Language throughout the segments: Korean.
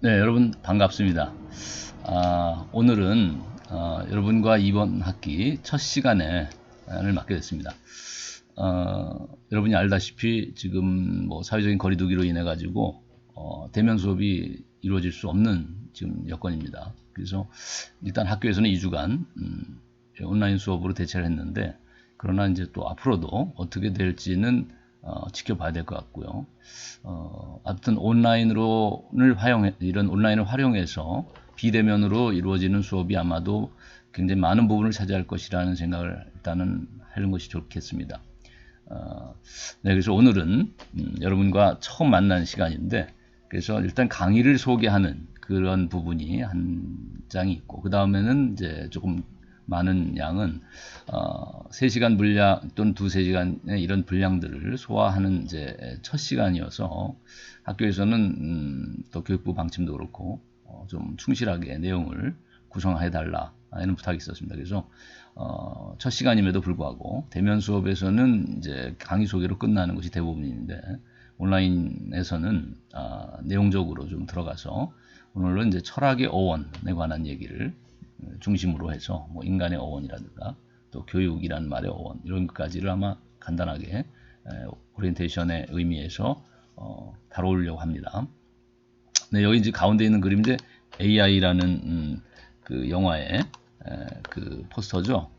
네, 여러분 반갑습니다. 오늘은 여러분과 이번 학기 첫 시간을 맡게 됐습니다. 여러분이 알다시피 지금 뭐 사회적인 거리두기로 인해 가지고 대면 수업이 이루어질 수 없는 지금 여건입니다. 그래서 일단 학교에서는 2주간 온라인 수업으로 대체를 했는데, 그러나 이제 또 앞으로도 어떻게 될지는 지켜봐야 될 것 같고요. 아무튼 이런 온라인을 활용해서 비대면으로 이루어지는 수업이 아마도 굉장히 많은 부분을 차지할 것이라는 생각을 일단은 하는 것이 좋겠습니다. 네, 그래서 오늘은 여러분과 처음 만나는 시간인데, 그래서 일단 강의를 소개하는 그런 부분이 한 장이 있고, 그 다음에는 이제 조금 많은 양은 3시간 분량 또는 2~3시간의 이런 분량들을 소화하는 이제 첫 시간이어서 학교에서는 또 교육부 방침도 그렇고 좀 충실하게 내용을 구성해 달라 이런 부탁이 있었습니다. 그래서 첫 시간임에도 불구하고 대면 수업에서는 이제 강의 소개로 끝나는 것이 대부분인데, 온라인에서는 내용적으로 좀 들어가서 오늘은 이제 철학의 어원에 관한 얘기를 중심으로 해서 뭐 인간의 어원이라든가 또 교육이라는 말의 어원 이런 것까지를 아마 간단하게 오리엔테이션의 의미에서 다뤄오려고 합니다. 네, 여기 이제 가운데 있는 그림 이제 AI라는 그 영화의 그 포스터죠.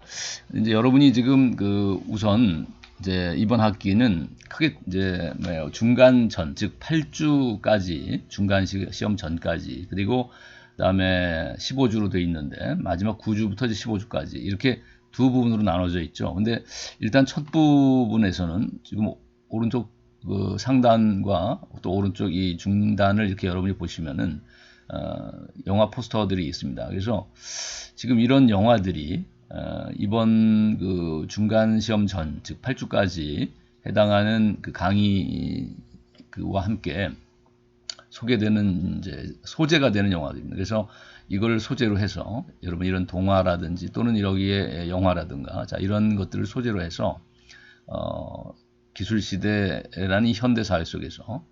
이제 여러분이 지금 그 우선 이제 이번 학기는 크게 이제 중간 전, 즉 8주까지 중간 시험 전까지, 그리고 그다음에 15주로 되어 있는데 마지막 9주부터 이제 15주까지 이렇게 두 부분으로 나눠져 있죠. 근데 일단 첫 부분에서는 지금 오른쪽 그 상단과 또 오른쪽 이 중단을 이렇게 여러분이 보시면은 영화 포스터들이 있습니다. 그래서 지금 이런 영화들이 이번 그 중간 시험 전, 즉 8주까지 해당하는 그 강의 그와 함께 소개되는 이제 소재가 되는 영화들입니다. 그래서 이걸 소재로 해서 여러분 이런 동화라든지 또는 여기에 영화라든가 자 이런 것들을 소재로 해서 기술 시대라는 현대 사회 속에서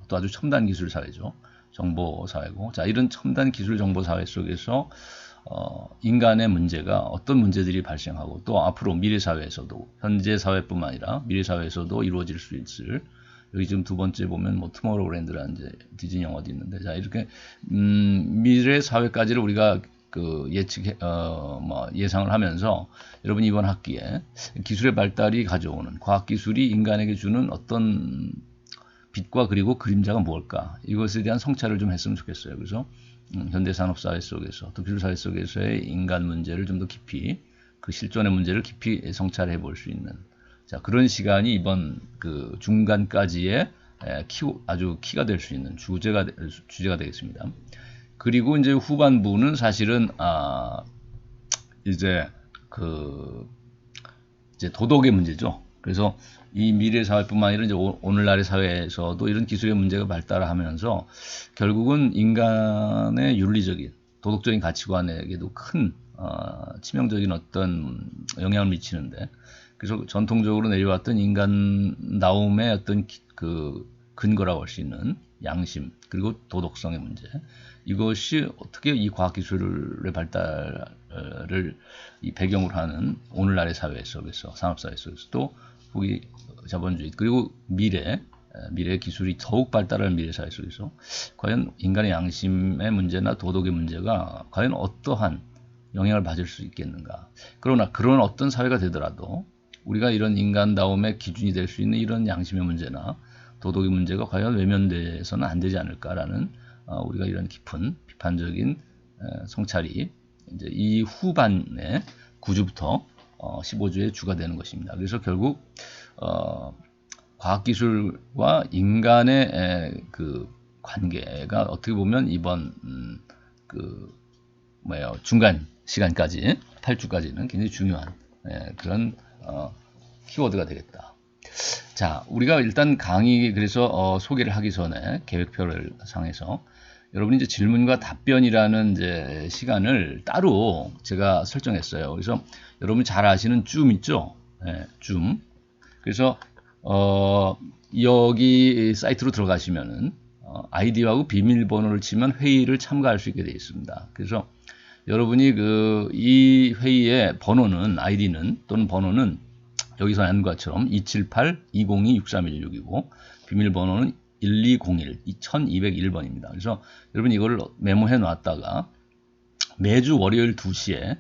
또 아주 첨단 기술 사회죠. 정보 사회고, 자 이런 첨단 기술 정보 사회 속에서 인간의 문제가 어떤 문제들이 발생하고 또 앞으로 미래 사회에서도 현재 사회뿐만 아니라 미래 사회에서도 이루어질 수 있을, 여기 지금 두 번째 보면 뭐 투모로우랜드라는 이제 디즈니 영화도 있는데, 자 이렇게 미래 사회까지를 우리가 그 예상을 하면서 여러분 이번 학기에 기술의 발달이 가져오는 과학 기술이 인간에게 주는 어떤 빛과 그리고 그림자가 무엇일까, 이것에 대한 성찰을 좀 했으면 좋겠어요. 그래서 현대 산업 사회 속에서 또 기술 사회 속에서의 인간 문제를 좀 더 깊이, 그 실존의 문제를 깊이 성찰해 볼 수 있는, 자 그런 시간이 이번 그 중간까지의 아주 키가 될 수 있는 주제가 되겠습니다. 그리고 이제 후반부는 사실은 이제 그 이제 도덕의 문제죠. 그래서 이 미래 사회뿐만 아니라 이제 오늘날의 사회에서도 이런 기술의 문제가 발달하면서 결국은 인간의 윤리적인 도덕적인 가치관에게도 큰 치명적인 어떤 영향을 미치는데, 그래서 전통적으로 내려왔던 인간다움의 어떤 그 근거라고 할 수 있는 양심 그리고 도덕성의 문제, 이것이 어떻게 이 과학기술의 발달을 이 배경으로 하는 오늘날의 사회 속에서, 산업사회 속에서 또 후기 자본주의 그리고 미래 기술이 더욱 발달하는 미래 사회 속에서 과연 인간의 양심의 문제나 도덕의 문제가 과연 어떠한 영향을 받을 수 있겠는가. 그러나 그런 어떤 사회가 되더라도 우리가 이런 인간다움의 기준이 될 수 있는 이런 양심의 문제나 도덕의 문제가 과연 외면돼서는 안 되지 않을까라는 우리가 이런 깊은 비판적인 성찰이 이제 이 후반에 9주부터 15주의 주가 되는 것입니다. 그래서 결국 과학기술과 인간의 그 관계가 어떻게 보면 이번 중간 시간까지 8주까지는 굉장히 중요한 그런 키워드가 되겠다. 자, 우리가 일단 강의 그래서 소개를 하기 전에 계획표를 상해서 여러분이 이제 질문과 답변이라는 이제 시간을 따로 제가 설정했어요. 그래서 여러분이 잘 아시는 줌 있죠? 네, 줌. 그래서 여기 사이트로 들어가시면은 아이디하고 비밀번호를 치면 회의를 참가할 수 있게 되어 있습니다. 그래서 여러분이 이 회의의 번호는, 아이디는 또는 번호는 여기서 한 것처럼 278-202-6316이고 비밀번호는 1201, 2201번입니다. 그래서 여러분 이걸 메모해 놨다가 매주 월요일 2시에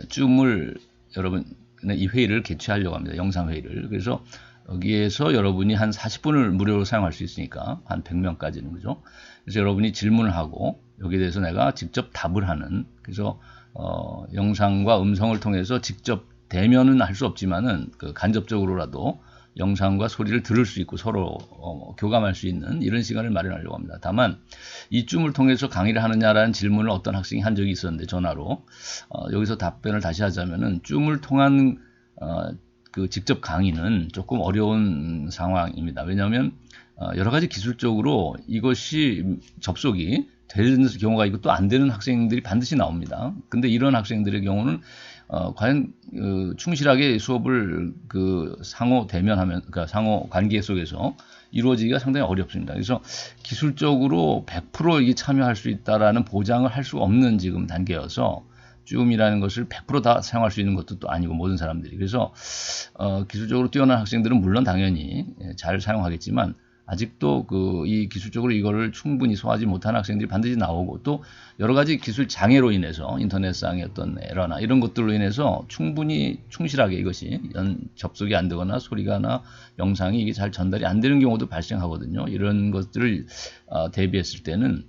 줌을 여러분 이 회의를 개최하려고 합니다. 영상회의를. 그래서 여기에서 여러분이 한 40분을 무료로 사용할 수 있으니까 한 100명까지는 그죠? 그래서 여러분이 질문을 하고 여기에 대해서 내가 직접 답을 하는, 그래서 영상과 음성을 통해서 직접 대면은 할 수 없지만은 간접적으로라도 영상과 소리를 들을 수 있고 서로 교감할 수 있는 이런 시간을 마련하려고 합니다. 다만 이 줌을 통해서 강의를 하느냐라는 질문을 어떤 학생이 한 적이 있었는데 전화로 여기서 답변을 다시 하자면은 줌을 통한 직접 강의는 조금 어려운 상황입니다. 왜냐하면 여러 가지 기술적으로 이것이 접속이 되는 경우가 있고 또 안 되는 학생들이 반드시 나옵니다. 근데 이런 학생들의 경우는 과연 충실하게 수업을 상호 대면하면, 그러니까 상호 관계 속에서 이루어지기가 상당히 어렵습니다. 그래서 기술적으로 100% 이게 참여할 수 있다라는 보장을 할 수 없는 지금 단계여서 줌이라는 것을 100% 다 사용할 수 있는 것도 또 아니고 모든 사람들이. 그래서 기술적으로 뛰어난 학생들은 물론 당연히 잘 사용하겠지만 아직도 이 기술적으로 이거를 충분히 소화하지 못하는 학생들이 반드시 나오고 또 여러 가지 기술 장애로 인해서 인터넷상의 어떤 에러나 이런 것들로 인해서 충분히 충실하게 이것이 접속이 안 되거나 소리가나 영상이 이게 잘 전달이 안 되는 경우도 발생하거든요. 이런 것들을 대비했을 때는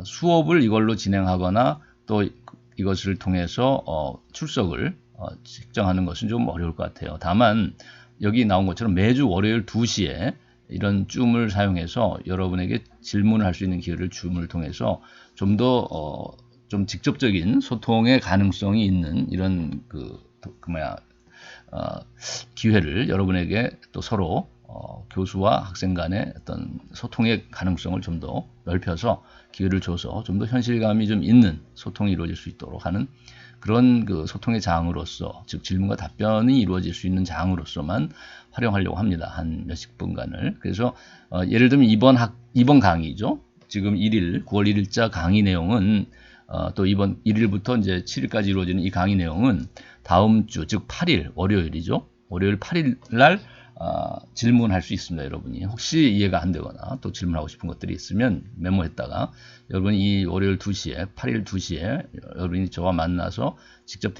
수업을 이걸로 진행하거나 또 이것을 통해서 출석을 측정하는 것은 좀 어려울 것 같아요. 다만 여기 나온 것처럼 매주 월요일 2시에 이런 줌을 사용해서 여러분에게 질문을 할 수 있는 기회를 줌을 통해서 좀 더 좀 직접적인 소통의 가능성이 있는 이런 기회를 여러분에게 또 서로 교수와 학생 간의 어떤 소통의 가능성을 좀 더 넓혀서 기회를 줘서 좀 더 현실감이 좀 있는 소통이 이루어질 수 있도록 하는 그런 소통의 장으로서, 즉 질문과 답변이 이루어질 수 있는 장으로서만 활용하려고 합니다. 한 몇십 분간을. 그래서 예를 들면 이번 강의죠. 지금 9월 1일자 강의 내용은 또 이번 1일부터 이제 7일까지 이루어지는 이 강의 내용은 다음 주, 즉 8일 월요일이죠. 월요일 8일 날 질문할 수 있습니다. 여러분이 혹시 이해가 안 되거나 또 질문하고 싶은 것들이 있으면 메모했다가 여러분이 이 월요일 2시에 8일 2시에 여러분이 저와 만나서 직접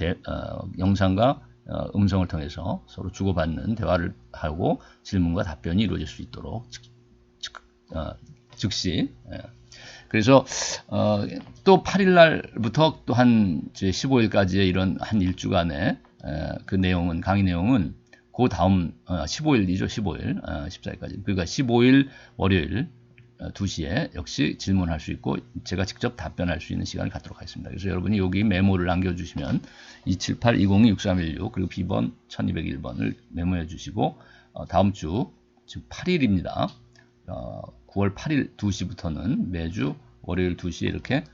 영상과 음성을 통해서 서로 주고받는 대화를 하고 질문과 답변이 이루어질 수 있도록 즉시. 그래서 또 8일 날부터 또 한 15일까지의 이런 한 일주간의 그 내용은, 강의 내용은 그 다음 15일이죠. 15일 14일까지. 그러니까 15일 월요일 2시에 역시 질문할 수 있고 제가 직접 답변할 수 있는 시간을 갖도록 하겠습니다. 그래서 여러분이 여기 메모를 남겨주시면 278-202-6316 그리고 B번 1201번을 메모해 주시고 다음 주, 즉 8일입니다. 9월 8일 2시부터는 매주 월요일 2시에 이렇게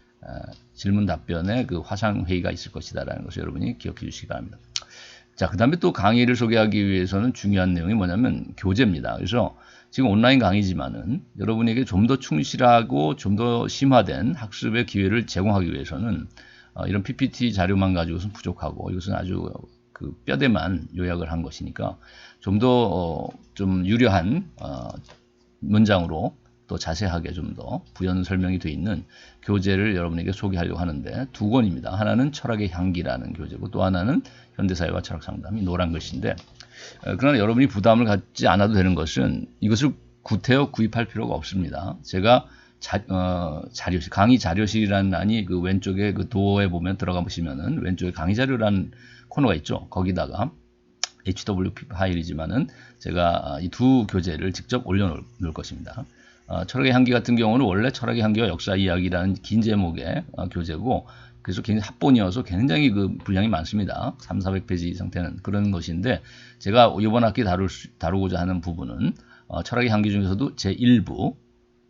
질문 답변의 화상회의가 있을 것이다라는 것을 여러분이 기억해 주시기 바랍니다. 자, 그 다음에 또 강의를 소개하기 위해서는 중요한 내용이 뭐냐면 교재입니다. 그래서 지금 온라인 강의지만은 여러분에게 좀 더 충실하고 좀 더 심화된 학습의 기회를 제공하기 위해서는 이런 PPT 자료만 가지고서는 부족하고 이것은 아주 뼈대만 요약을 한 것이니까 좀 더 좀 유려한 문장으로 또 자세하게 좀 더 부연 설명이 되어 있는 교재를 여러분에게 소개하려고 하는데 두 권입니다. 하나는 철학의 향기라는 교재고 또 하나는 현대사회와 철학 상담이 노란 글씨인데 그러나 여러분이 부담을 갖지 않아도 되는 것은 이것을 구태여 구입할 필요가 없습니다. 제가 자료실, 강의 자료실이라는 란이 왼쪽에 도어에 보면 들어가 보시면은 왼쪽에 강의 자료라는 코너가 있죠. 거기다가 HWP 파일이지만은 제가 이 두 교재를 직접 올려놓을 것입니다. 철학의 향기 같은 경우는 원래 철학의 향기와 역사 이야기라는 긴 제목의 교재고 그래서 굉장히 합본이어서 굉장히 분량이 많습니다. 300~400페이지 이상 되는 그런 것인데 제가 이번 학기 다루고자 하는 부분은 철학의 향기 중에서도 제1부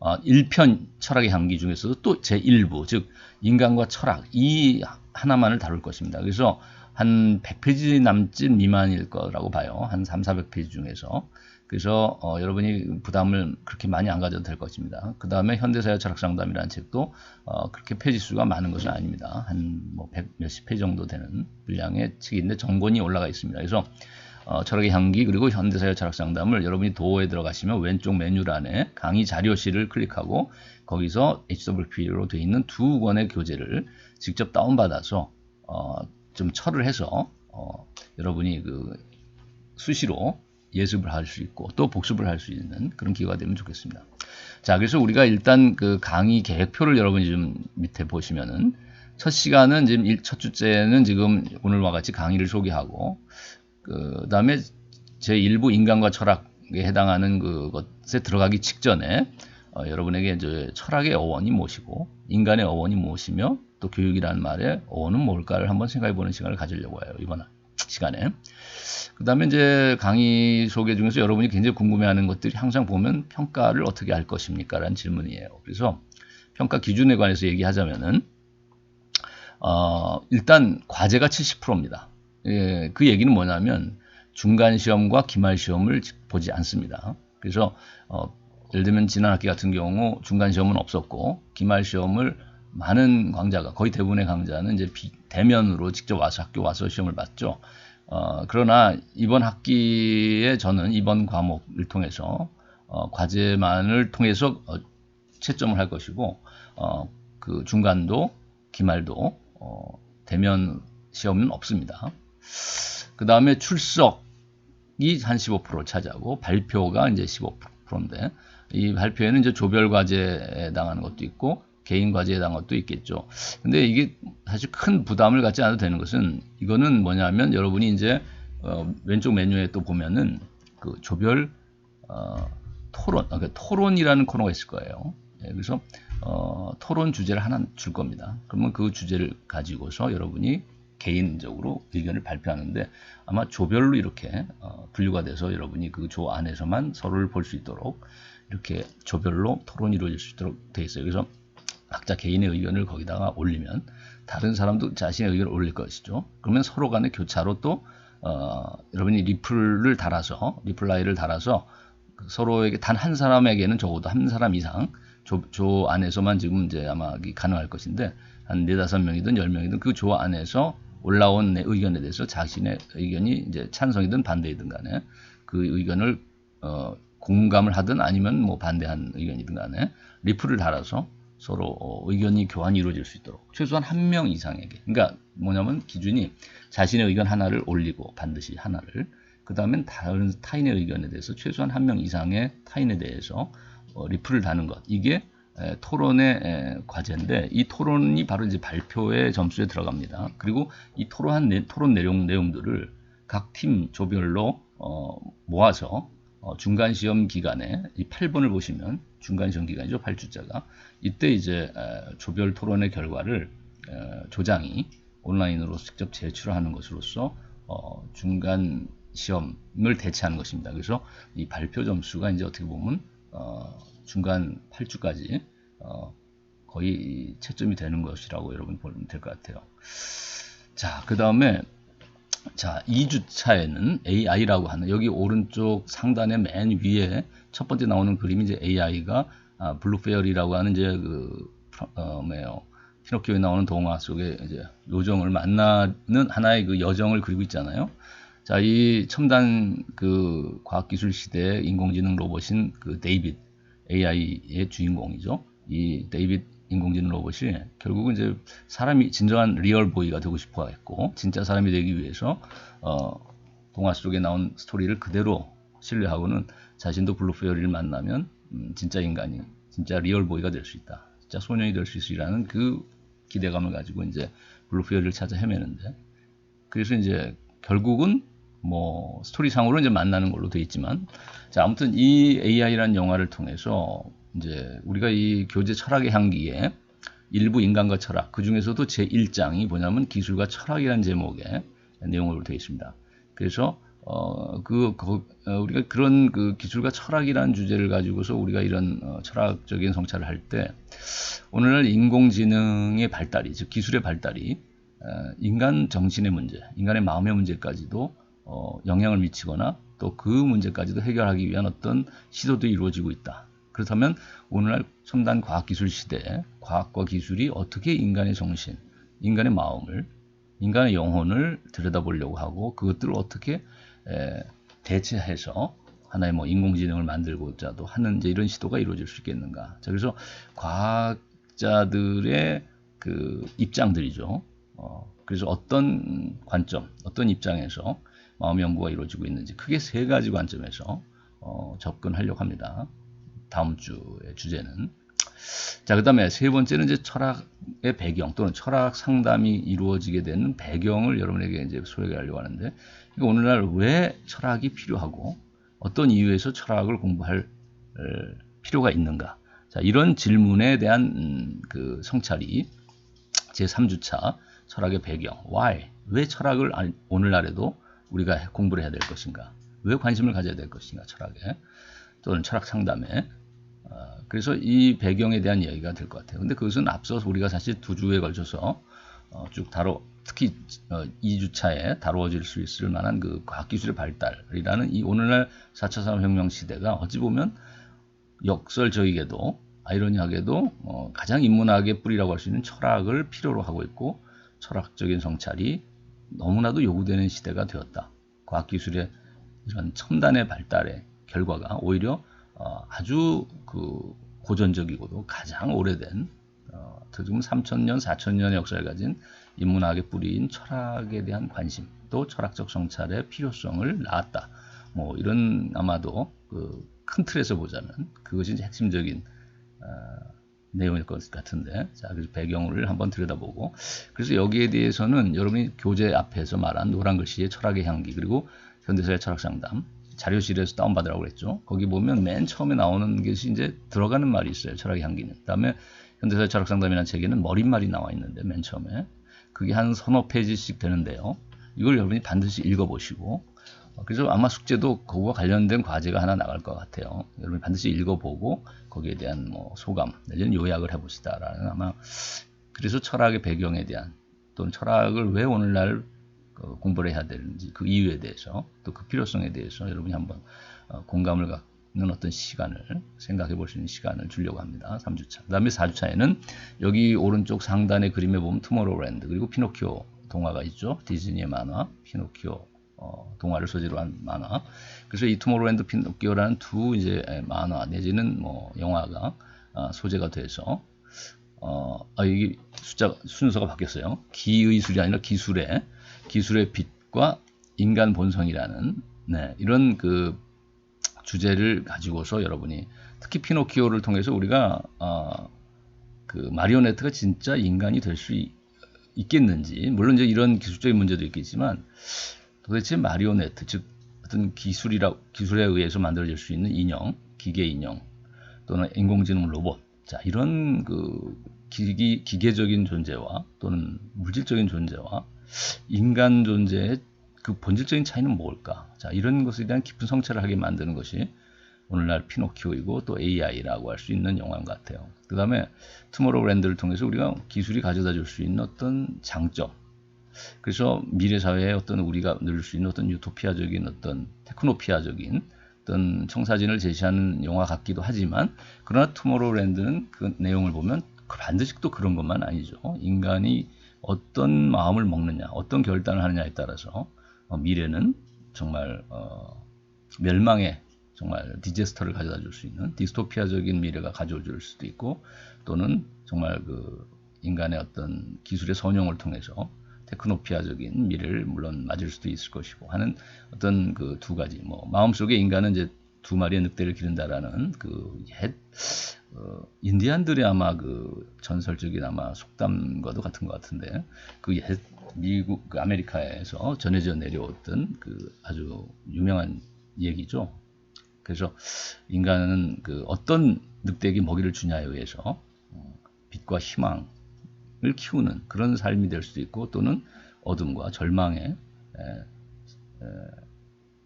1편 철학의 향기 중에서도 또 제1부 즉 인간과 철학 이 하나만을 다룰 것입니다. 그래서 한 100페이지 남짓 미만일 거라고 봐요. 한 300~400페이지 중에서 그래서 여러분이 부담을 그렇게 많이 안 가져도 될 것입니다. 그 다음에 현대사회 철학상담이라는 책도 그렇게 페이지 수가 많은 것은 아닙니다. 한 뭐 100 몇십 페이지 정도 되는 분량의 책인데 정권이 올라가 있습니다. 그래서 철학의 향기 그리고 현대사회 철학상담을 여러분이 도어에 들어가시면 왼쪽 메뉴란에 강의 자료실을 클릭하고 거기서 HWP로 되어 있는 두 권의 교재를 직접 다운받아서 좀 철을 해서 여러분이 그 수시로 예습을 할 수 있고 또 복습을 할 수 있는 그런 기회가 되면 좋겠습니다. 자, 그래서 우리가 일단 그 강의 계획표를 여러분이 좀 밑에 보시면은 첫 시간은 지금 첫 주째는 지금 오늘과 같이 강의를 소개하고 그 다음에 제1부 인간과 철학에 해당하는 그것에 들어가기 직전에 여러분에게 이제 철학의 어원이 무엇이고 인간의 어원이 무엇이며 또 교육이라는 말의 어원은 뭘까를 한번 생각해보는 시간을 가지려고 해요. 이번 시간에. 그 다음에 이제 강의 소개 중에서 여러분이 굉장히 궁금해하는 것들이 항상 보면 평가를 어떻게 할 것입니까? 라는 질문이에요. 그래서 평가 기준에 관해서 얘기하자면은 일단 과제가 70%입니다. 예, 그 얘기는 뭐냐면 중간 시험과 기말 시험을 보지 않습니다. 그래서 예를 들면 지난 학기 같은 경우 중간 시험은 없었고 기말 시험을 많은 강좌가 거의 대부분의 강좌는 이제 대면으로 직접 와서 학교 와서 시험을 봤죠. 그러나 이번 학기에 저는 이번 과목을 통해서 과제만을 통해서 채점을 할 것이고 그 중간도 기말도 대면 시험은 없습니다. 그 다음에 출석이 한 15% 차지하고 발표가 이제 15%인데 이 발표에는 이제 조별 과제에 해당하는 것도 있고 개인 과제에 해당한 것도 있겠죠. 근데 이게 사실 큰 부담을 갖지 않아도 되는 것은 이거는 뭐냐면 여러분이 이제 왼쪽 메뉴에 또 보면은 그 조별 토론, 그러니까 토론이라는 코너가 있을 거예요. 예, 그래서 토론 주제를 하나 줄 겁니다. 그러면 그 주제를 가지고서 여러분이 개인적으로 의견을 발표하는데 아마 조별로 이렇게 분류가 돼서 여러분이 그 조 안에서만 서로를 볼 수 있도록 이렇게 조별로 토론이 이루어질 수 있도록 되어 있어요. 그래서 각자 개인의 의견을 거기다가 올리면 다른 사람도 자신의 의견을 올릴 것이죠. 그러면 서로 간의 교차로 또 여러분이 리플을 달아서 리플라이를 달아서 서로에게 단 한 사람에게는 적어도 한 사람 이상 조 안에서만 지금 이제 아마 가능할 것인데 한 4-5명이든 10명이든 그 조 안에서 올라온 내 의견에 대해서 자신의 의견이 이제 찬성이든 반대이든 간에 그 의견을 공감을 하든 아니면 뭐 반대한 의견이든 간에 리플을 달아서 서로 의견이 교환이 이루어질 수 있도록 최소한 한 명 이상에게, 그러니까 뭐냐면 기준이 자신의 의견 하나를 올리고 반드시 하나를, 그 다음엔 다른 타인의 의견에 대해서 최소한 한 명 이상의 타인에 대해서 리플을 다는 것, 이게 토론의 과제인데 이 토론이 바로 이제 발표의 점수에 들어갑니다. 그리고 이 토론 내용들을 각 팀 조별로 모아서 중간 시험 기간에 이 8번을 보시면 중간 시험 기간이죠. 8주짜가. 이때 이제 조별 토론의 결과를 조장이 온라인으로 직접 제출하는 것으로서 중간 시험을 대체하는 것입니다. 그래서 이 발표 점수가 이제 어떻게 보면 중간 8주까지 거의 채점이 되는 것이라고 여러분 보면 될 것 같아요. 자, 그 다음에 자, 2주차에는 AI라고 하는, 여기 오른쪽 상단의 맨 위에 첫 번째 나오는 그림이 이제 AI가 블루페어리라고 하는 이제 피노키오에 나오는 동화 속에 이제 요정을 만나는 하나의 그 여정을 그리고 있잖아요. 자, 이 첨단 그 과학기술 시대의 인공지능 로봇인 그 데이빗, AI의 주인공이죠. 이 데이빗 인공지능 로봇이 결국은 이제 사람이 진정한 리얼 보이가 되고 싶어 했고, 진짜 사람이 되기 위해서 동화 속에 나온 스토리를 그대로 신뢰하고는 자신도 블루페어리를 만나면 진짜 인간이, 진짜 리얼 보이가 될 수 있다, 진짜 소년이 될 수 있으리라는 그 기대감을 가지고 이제 블루페어리를 찾아 헤매는데, 그래서 이제 결국은 뭐 스토리상으로 이제 만나는 걸로 돼 있지만, 자, 아무튼 이 AI라는 영화를 통해서 이제 우리가 이 교재 철학의 향기에 일부 인간과 철학, 그 중에서도 제1장이 뭐냐면 기술과 철학이라는 제목의 내용으로 되어 있습니다. 그래서 우리가 그런 그 기술과 철학이라는 주제를 가지고서 우리가 이런 철학적인 성찰을 할 때 오늘날 인공지능의 발달이, 즉 기술의 발달이 인간 정신의 문제, 인간의 마음의 문제까지도 영향을 미치거나 또 그 문제까지도 해결하기 위한 어떤 시도도 이루어지고 있다. 그렇다면 오늘날 첨단 과학기술 시대에 과학과 기술이 어떻게 인간의 정신, 인간의 마음을, 인간의 영혼을 들여다보려고 하고 그것들을 어떻게 대체해서 하나의 뭐 인공지능을 만들고자도 하는 이제 이런 시도가 이루어질 수 있겠는가. 자, 그래서 과학자들의 그 입장들이죠. 그래서 어떤 관점, 어떤 입장에서 마음 연구가 이루어지고 있는지 크게 세 가지 관점에서 접근하려고 합니다. 다음 주의 주제는. 자, 그 다음에 세 번째는 이제 철학의 배경 또는 철학 상담이 이루어지게 되는 배경을 여러분에게 이제 소개하려고 하는데, 오늘날 왜 철학이 필요하고 어떤 이유에서 철학을 공부할 필요가 있는가. 자, 이런 질문에 대한 그 성찰이 제 3주차 철학의 배경, why, 왜 철학을 오늘날에도 우리가 공부를 해야 될 것인가, 왜 관심을 가져야 될 것인가, 철학에 또는 철학 상담에. 그래서 이 배경에 대한 이야기가 될 것 같아요. 근데 그것은 앞서서 우리가 사실 2주에 걸쳐서 쭉 특히 2주차에 다루어질 수 있을 만한 그 과학기술의 발달이라는 이 오늘날 4차 산업혁명 시대가 어찌 보면 역설적이게도 아이러니하게도 가장 인문학의 뿌리라고 할 수 있는 철학을 필요로 하고 있고, 철학적인 성찰이 너무나도 요구되는 시대가 되었다. 과학기술의 이런 첨단의 발달의 결과가 오히려 아주 그 고전적이고도 가장 오래된 지금 3,000년, 4,000년의 역사를 가진 인문학의 뿌리인 철학에 대한 관심, 또 철학적 성찰의 필요성을 낳았다. 뭐 이런 아마도 그 큰 틀에서 보자면 그것이 이제 핵심적인 내용일 것 같은데, 자, 그래서 배경을 한번 들여다보고, 그래서 여기에 대해서는 여러분이 교재 앞에서 말한 노란 글씨의 철학의 향기, 그리고 현대사의 철학 상담 자료실에서 다운받으라고 그랬죠. 거기 보면 맨 처음에 나오는 것이 이제 들어가는 말이 있어요. 철학의 향기는. 그다음에 현대사의 철학 상담이라는 책에는 머릿말이 나와 있는데 맨 처음에 그게 한 서너 페이지씩 되는데요. 이걸 여러분이 반드시 읽어보시고, 그래서 아마 숙제도 그거와 관련된 과제가 하나 나갈 것 같아요. 여러분이 반드시 읽어보고 거기에 대한 뭐 소감 내지는 요약을 해보시다라는, 아마 그래서 철학의 배경에 대한 또는 철학을 왜 오늘날 공부를 해야 되는지 그 이유에 대해서 또 그 필요성에 대해서 여러분이 한번 공감을 갖는 어떤 시간을 생각해 볼 수 있는 시간을 주려고 합니다. 3주차. 그 다음에 4주차에는 여기 오른쪽 상단의 그림에 보면 투모로우랜드 그리고 피노키오 동화가 있죠. 디즈니의 만화 피노키오 동화를 소재로 한 만화. 그래서 이 투모로우랜드 피노키오라는 두 이제 만화 내지는 뭐 영화가 소재가 돼서 이게 순서가 바뀌었어요. 기의술이 아니라 기술의 빛과 인간 본성이라는 이런 그 주제를 가지고서 여러분이 특히 피노키오를 통해서 우리가 그 마리오네트가 진짜 인간이 될 수 있겠는지, 물론 이제 이런 기술적인 문제도 있겠지만 도대체 마리오네트, 즉 어떤 기술에 의해서 만들어질 수 있는 인형, 기계 인형 또는 인공지능 로봇, 자, 이런 그 기계적인 존재와 또는 물질적인 존재와 인간 존재의 그 본질적인 차이는 뭘까? 자, 이런 것에 대한 깊은 성찰을 하게 만드는 것이 오늘날 피노키오이고 또 AI라고 할 수 있는 영화인 것 같아요. 그 다음에 투모로우랜드를 통해서 우리가 기술이 가져다 줄 수 있는 어떤 장점, 그래서 미래 사회에 어떤 우리가 누릴 수 있는 어떤 유토피아적인 어떤 테크노피아적인 어떤 청사진을 제시하는 영화 같기도 하지만, 그러나 투모로우랜드는 그 내용을 보면 반드시 또 그런 것만 아니죠. 인간이 어떤 마음을 먹느냐, 어떤 결단을 하느냐에 따라서 미래는 정말 멸망의 정말 디제스터를 가져다 줄 수 있는 디스토피아적인 미래가 가져올 수도 있고, 또는 정말 그 인간의 어떤 기술의 선용을 통해서 테크노피아적인 미래를 물론 맞을 수도 있을 것이고 하는 어떤 그 두 가지, 뭐 마음속에 인간은 이제 두 마리의 늑대를 기른다라는 그 인디안들의 아마 그 전설적인 아마 속담과도 같은 것 같은데, 그 미국 그 아메리카에서 전해져 내려왔던 그 아주 유명한 얘기죠. 그래서 인간은 그 어떤 늑대에게 먹이를 주냐에 의해서 빛과 희망을 키우는 그런 삶이 될 수도 있고, 또는 어둠과 절망에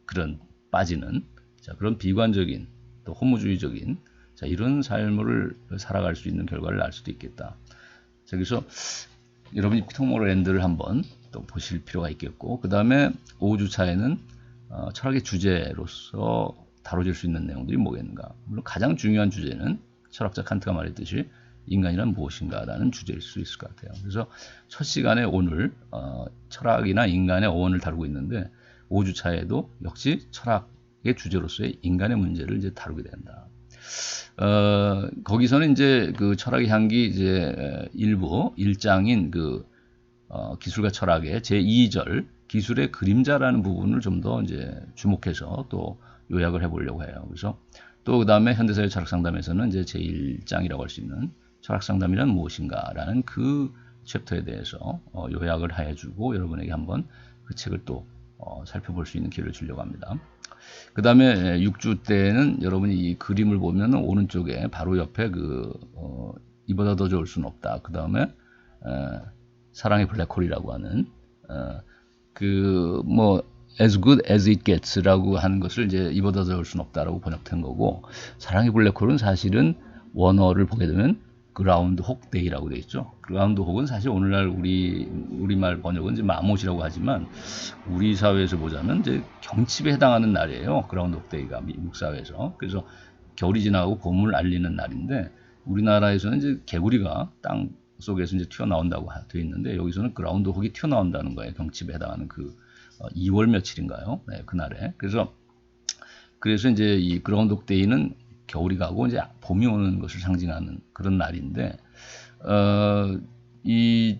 그런 빠지는, 자, 그런 비관적인 또 허무주의적인, 자, 이런 삶을 살아갈 수 있는 결과를 날 수도 있겠다. 자, 그래서 여러분이 투모로우랜드를 한번 또 보실 필요가 있겠고, 그 다음에 5주차에는 철학의 주제로서 다뤄질 수 있는 내용들이 뭐겠는가. 물론 가장 중요한 주제는 철학자 칸트가 말했듯이 인간이란 무엇인가라는 주제일 수 있을 것 같아요. 그래서 첫 시간에 오늘 철학이나 인간의 어원을 다루고 있는데 5주차에도 역시 철학의 주제로서의 인간의 문제를 이제 다루게 된다. 거기서는 이제 그 철학의 향기 이제 일부 1장인 그 기술과 철학의 제2절 기술의 그림자라는 부분을 좀 더 이제 주목해서 또 요약을 해보려고 해요. 그래서 또 그 다음에 현대사회 철학상담에서는 이제 제1장이라고 할 수 있는 철학상담이란 무엇인가라는 그 챕터에 대해서 요약을 해주고 여러분에게 한번 그 책을 또 살펴볼 수 있는 기회를 주려고 합니다. 그 다음에 6주 때는 여러분이 이 그림을 보면 오른쪽에 바로 옆에 이보다 더 좋을 수는 없다. 그 다음에 사랑의 블랙홀이라고 하는 as good as it gets라고 하는 것을 이제 이보다 더 좋을 수는 없다라고 번역된 거고, 사랑의 블랙홀은 사실은 원어를 보게 되면 그라운드 혹 데이라고 되어 있죠. 그라운드 혹은 사실 오늘날 우리말 번역은 이제 마못이라고 하지만 우리 사회에서 보자면 이제 경칩에 해당하는 날이에요. 그라운드 혹 데이가 미국 사회에서. 그래서 겨울이 지나가고 봄을 알리는 날인데 우리나라에서는 이제 개구리가 땅 속에서 이제 튀어나온다고 되어 있는데 여기서는 그라운드 혹이 튀어나온다는 거예요. 경칩에 해당하는 2월 며칠인가요? 네, 그날에. 그래서 이제 이 그라운드 혹 데이는 겨울이 가고 이제 봄이 오는 것을 상징하는 그런 날인데, 이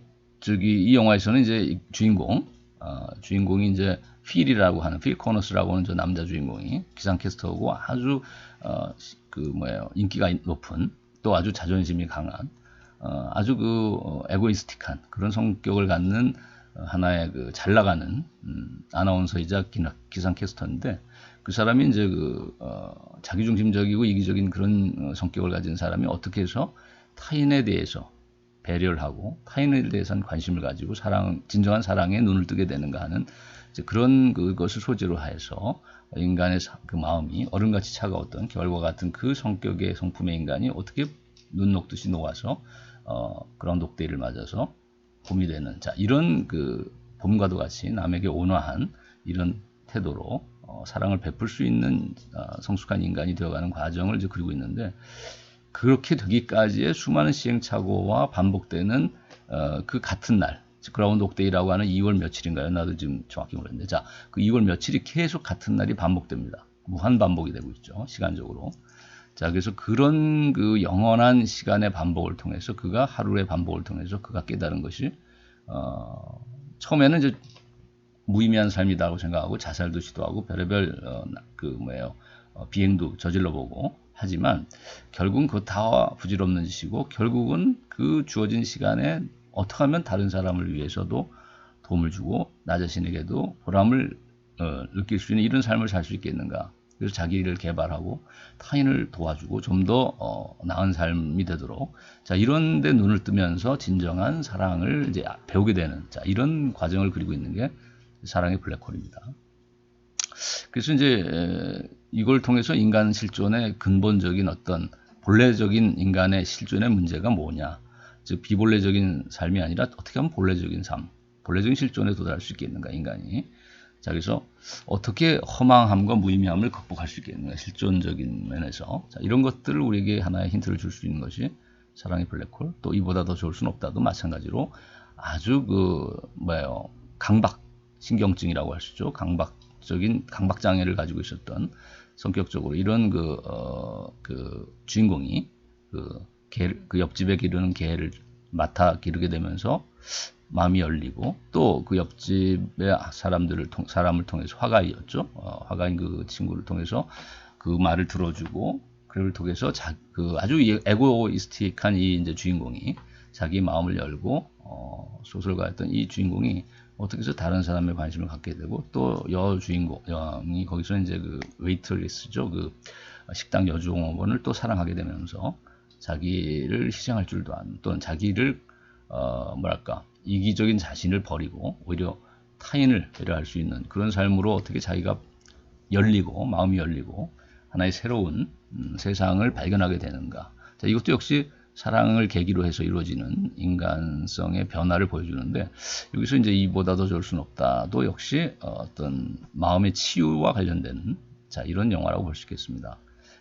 영화에서는 이제 주인공이 이제 필 코너스라고 하는 저 남자 주인공이 기상캐스터고 아주 인기가 높은, 또 아주 자존심이 강한, 아주 에고이스틱한 그런 성격을 갖는 하나의 잘 나가는 아나운서이자 기상캐스터인데, 그 사람이 이제 자기중심적이고 이기적인 그런 성격을 가진 사람이 어떻게 해서 타인에 대해서 배려를 하고 타인에 대해서는 관심을 가지고 진정한 사랑에 눈을 뜨게 되는가 하는 그런 그것을 소재로 해서 인간의 그 마음이 얼음같이 차가웠던 겨울과 같은 그 성격의 성품의 인간이 어떻게 눈 녹듯이 녹아서 그라운드 혹 데이를 맞아서 봄이 되는, 이런 봄과도 같이 남에게 온화한 이런 태도로 사랑을 베풀 수 있는 성숙한 인간이 되어가는 과정을 이제 그리고 있는데, 그렇게 되기까지의 수많은 시행착오와 반복되는 그 같은 날, 그라운드 혹 데이라고 하는 2월 며칠인가요? 나도 지금 정확히 모르겠는데, 그 2월 며칠이 계속 같은 날이 반복됩니다. 무한 반복이 되고 있죠, 시간적으로. 그래서 그런 영원한 시간의 반복을 통해서 그가 하루의 반복을 통해서 그가 깨달은 것이 처음에는 이제 무의미한 삶이다고 생각하고 자살도 시도하고 별의별 비행도 저질러보고 하지만 결국은 그거 다 부질없는 짓이고, 결국은 그 주어진 시간에 어떻게 하면 다른 사람을 위해서도 도움을 주고 나 자신에게도 보람을 느낄 수 있는 이런 삶을 살 수 있겠는가. 그래서 자기를 개발하고 타인을 도와주고 좀 더 나은 삶이 되도록, 이런 데 눈을 뜨면서 진정한 사랑을 이제 배우게 되는 이런 과정을 그리고 있는 게 사랑의 블랙홀입니다. 그래서 이제 이걸 통해서 인간 실존의 근본적인 어떤 본래적인 인간의 실존의 문제가 뭐냐, 즉 비본래적인 삶이 아니라 어떻게 하면 본래적인 삶, 본래적인 실존에 도달할 수 있겠는가 인간이. 그래서 어떻게 허망함과 무의미함을 극복할 수 있겠는가, 실존적인 면에서. 이런 것들을 우리에게 하나의 힌트를 줄 수 있는 것이 사랑의 블랙홀, 또 이보다 더 좋을 수는 없다도 마찬가지로 아주 강박 신경증이라고 할 수 있죠. 강박 장애를 가지고 있었던, 성격적으로 이런 주인공이 그 옆집에 기르는 개를 맡아 기르게 되면서 마음이 열리고, 또 그 옆집의 사람을 통해서 화가이었죠. 화가인 그 친구를 통해서 그 말을 들어주고, 그를 통해서 아주 에고이스틱한 이 이제 주인공이 자기 마음을 열고 소설가였던 이 주인공이 어떻게 해서 다른 사람의 관심을 갖게 되고, 또 여주인공이 거기서 이제 웨이터리스죠. 식당 여종업원을 또 사랑하게 되면서 자기를 희생할 줄도 아는, 또는 자기를 이기적인 자신을 버리고 오히려 타인을 배려할 수 있는 그런 삶으로 어떻게 자기가 마음이 열리고 하나의 새로운 세상을 발견하게 되는가. 이것도 역시 사랑을 계기로 해서 이루어지는 인간성의 변화를 보여주는데, 여기서 이제 이보다 더 좋을 수는 없다. 도 역시 어떤 마음의 치유와 관련된 자, 이런 영화라고 볼 수 있겠습니다.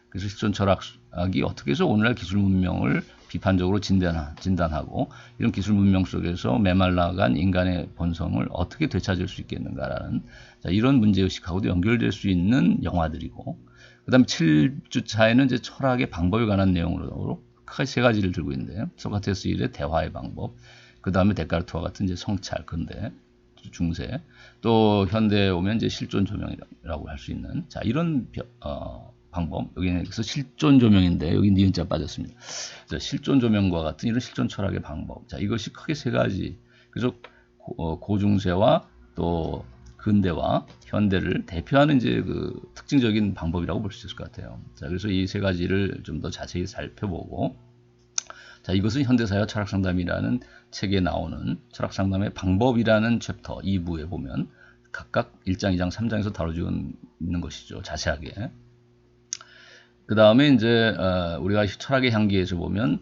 그래서 실존 철학이 어떻게 해서 오늘날 기술 문명을 비판적으로 진단하고 이런 기술 문명 속에서 메말라간 인간의 본성을 어떻게 되찾을 수 있겠는가라는, 자, 이런 문제의식하고도 연결될 수 있는 영화들이고, 그 다음에 7주차에는 이제 철학의 방법에 관한 내용으로 크게 세 가지를 들고 있는데요. 소크라테스 일의 대화의 방법, 그 다음에 데카르트와 같은 이제 성찰, 근대, 중세, 또 현대에 오면 이제 실존 조명이라고 할 수 있는, 자, 이런 방법, 여기서 실존 조명인데 여기 니은자 빠졌습니다. 실존 조명과 같은 이런 실존 철학의 방법, 자, 이것이 크게 세 가지. 그래서 고중세와 또 근대와 현대를 대표하는 이제 그 특징적인 방법이라고 볼 수 있을 것 같아요. 자, 그래서 이 세 가지를 좀 더 자세히 살펴보고, 자, 이것은 현대사회 철학상담이라는 책에 나오는 철학상담의 방법이라는 챕터 2부에 보면 각각 1장, 2장, 3장에서 다뤄지고 있는 것이죠. 자세하게. 그 다음에 이제 우리가 철학의 향기에서 보면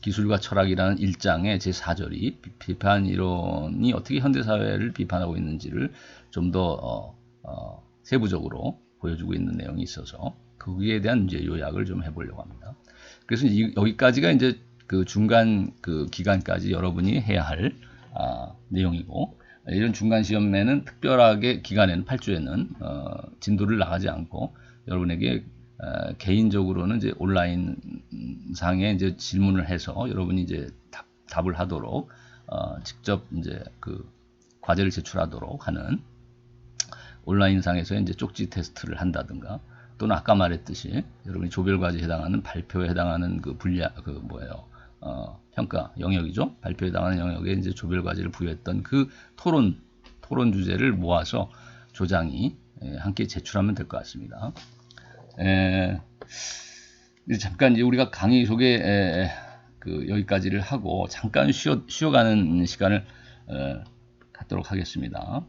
기술과 철학이라는 1장의 제4절이 비판 이론이 어떻게 현대사회를 비판하고 있는지를 좀 더 세부적으로 보여주고 있는 내용이 있어서 거기에 대한 이제 요약을 좀 해보려고 합니다. 그래서 여기까지가 이제 그 중간 그 기간까지 여러분이 해야 할 내용이고, 이런 중간 시험에는 특별하게 기간에는 8주에는 진도를 나가지 않고 여러분에게 개인적으로는 이제 온라인 상에 이제 질문을 해서 여러분이 이제 답을 하도록 직접 이제 그 과제를 제출하도록 하는 온라인 상에서 이제 쪽지 테스트를 한다든가, 또는 아까 말했듯이 여러분이 조별 과제에 해당하는 발표에 해당하는 그 평가 영역이죠. 발표에 해당하는 영역에 이제 조별 과제를 부여했던 그 토론 주제를 모아서 조장이 함께 제출하면 될 것 같습니다. 잠깐 이제 우리가 강의 소개 여기까지를 하고 잠깐 쉬어가는 시간을 갖도록 하겠습니다.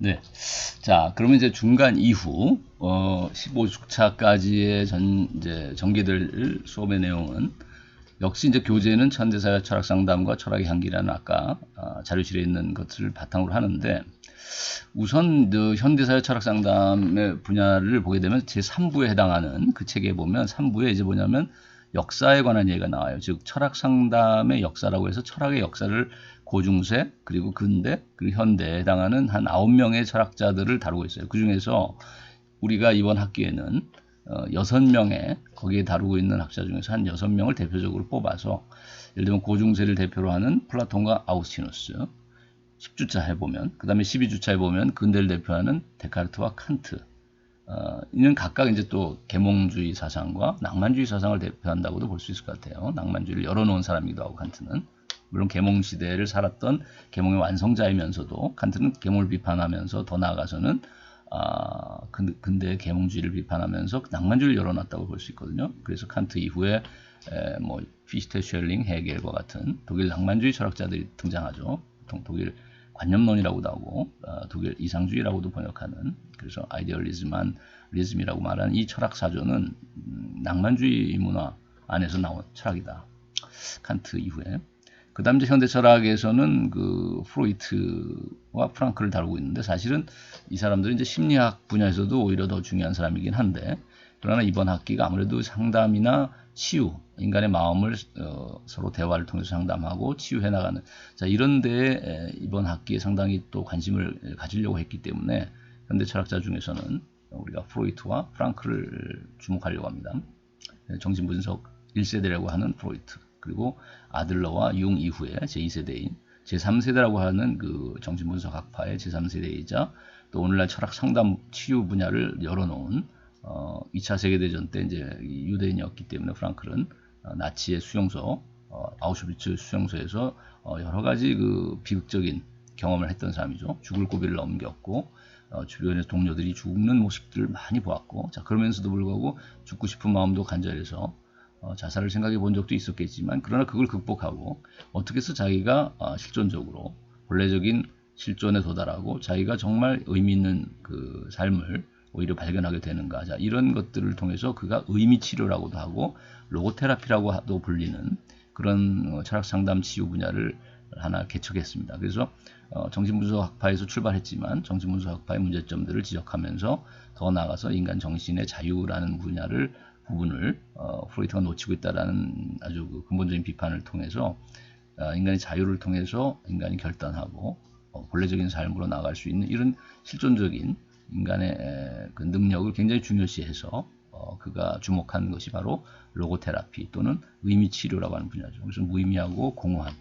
네. 자, 그러면 이제 중간 이후 15주차까지의 이제 전개될 수업의 내용은 역시 이제 교재는 현대사회 철학 상담과 철학의 향기라는 아까 자료실에 있는 것을 바탕으로 하는데, 우선 현대사회 철학 상담의 분야를 보게 되면 제3부에 해당하는 그 책에 보면 3부에 이제 뭐냐면 역사에 관한 얘기가 나와요. 즉 철학 상담의 역사라고 해서 철학의 역사를 고중세, 그리고 근대, 그리고 현대에 해당하는 한 9명의 철학자들을 다루고 있어요. 그 중에서 우리가 이번 학기에는 6명의 거기에 다루고 있는 학자 중에서 한 6명을 대표적으로 뽑아서, 예를 들면 고중세를 대표로 하는 플라톤과 아우스티누스, 10주차 해보면, 그 다음에 12주차 해보면 근대를 대표하는 데카르트와 칸트, 이는 각각 이제 또 계몽주의 사상과 낭만주의 사상을 대표한다고도 볼 수 있을 것 같아요. 낭만주의를 열어놓은 사람이기도 하고, 칸트는 물론 계몽 시대를 살았던 계몽의 완성자이면서도 칸트는 계몽을 비판하면서 더 나아가서는 근대의 계몽주의를 비판하면서 낭만주의를 열어놨다고 볼 수 있거든요. 그래서 칸트 이후에 뭐 피시테, 쉘링, 헤겔과 같은 독일 낭만주의 철학자들이 등장하죠. 보통 독일 관념론이라고도 하고 독일 이상주의라고도 번역하는, 그래서 아이디얼리즘이라고 말하는 이 철학 사조는 낭만주의 문화 안에서 나온 철학이다. 칸트 이후에. 그 다음 이제 현대 철학에서는 그 프로이트와 프랑크를 다루고 있는데, 사실은 이 사람들은 이제 심리학 분야에서도 오히려 더 중요한 사람이긴 한데, 그러나 이번 학기가 아무래도 상담이나 치유, 인간의 마음을 서로 대화를 통해서 상담하고 치유해 나가는, 자, 이런 데에 이번 학기에 상당히 또 관심을 가지려고 했기 때문에 현대 철학자 중에서는 우리가 프로이트와 프랑크를 주목하려고 합니다. 정신분석 1세대라고 하는 프로이트, 그리고 아들러와 융 이후에 제2세대인 제3세대라고 하는 그 정신분석 학파의 제3세대이자 또 오늘날 철학 상담 치유 분야를 열어놓은 2차 세계대전 때 이제 유대인이었기 때문에 프랑클은 나치의 수용소, 아우슈비츠 수용소에서 여러 가지 그 비극적인 경험을 했던 사람이죠. 죽을 고비를 넘겼고 주변의 동료들이 죽는 모습들을 많이 보았고, 자 그러면서도 불구하고 죽고 싶은 마음도 간절해서 자살을 생각해 본 적도 있었겠지만, 그러나 그걸 극복하고 어떻게 해서 자기가 실존적으로 본래적인 실존에 도달하고 자기가 정말 의미 있는 그 삶을 오히려 발견하게 되는가. 자, 이런 것들을 통해서 그가 의미 치료라고도 하고 로고테라피라고도 불리는 그런 철학 상담 치유 분야를 하나 개척했습니다. 그래서 정신분석 학파에서 출발했지만 정신분석 학파의 문제점들을 지적하면서 더 나아가서 인간 정신의 자유라는 부분을 프로이트가 놓치고 있다라는 아주 그 근본적인 비판을 통해서 인간의 자유를 통해서 인간이 결단하고 본래적인 삶으로 나아갈 수 있는 이런 실존적인 인간의 그 능력을 굉장히 중요시해서 그가 주목한 것이 바로 로고테라피 또는 의미치료라고 하는 분야죠. 그래서 무의미하고 공허한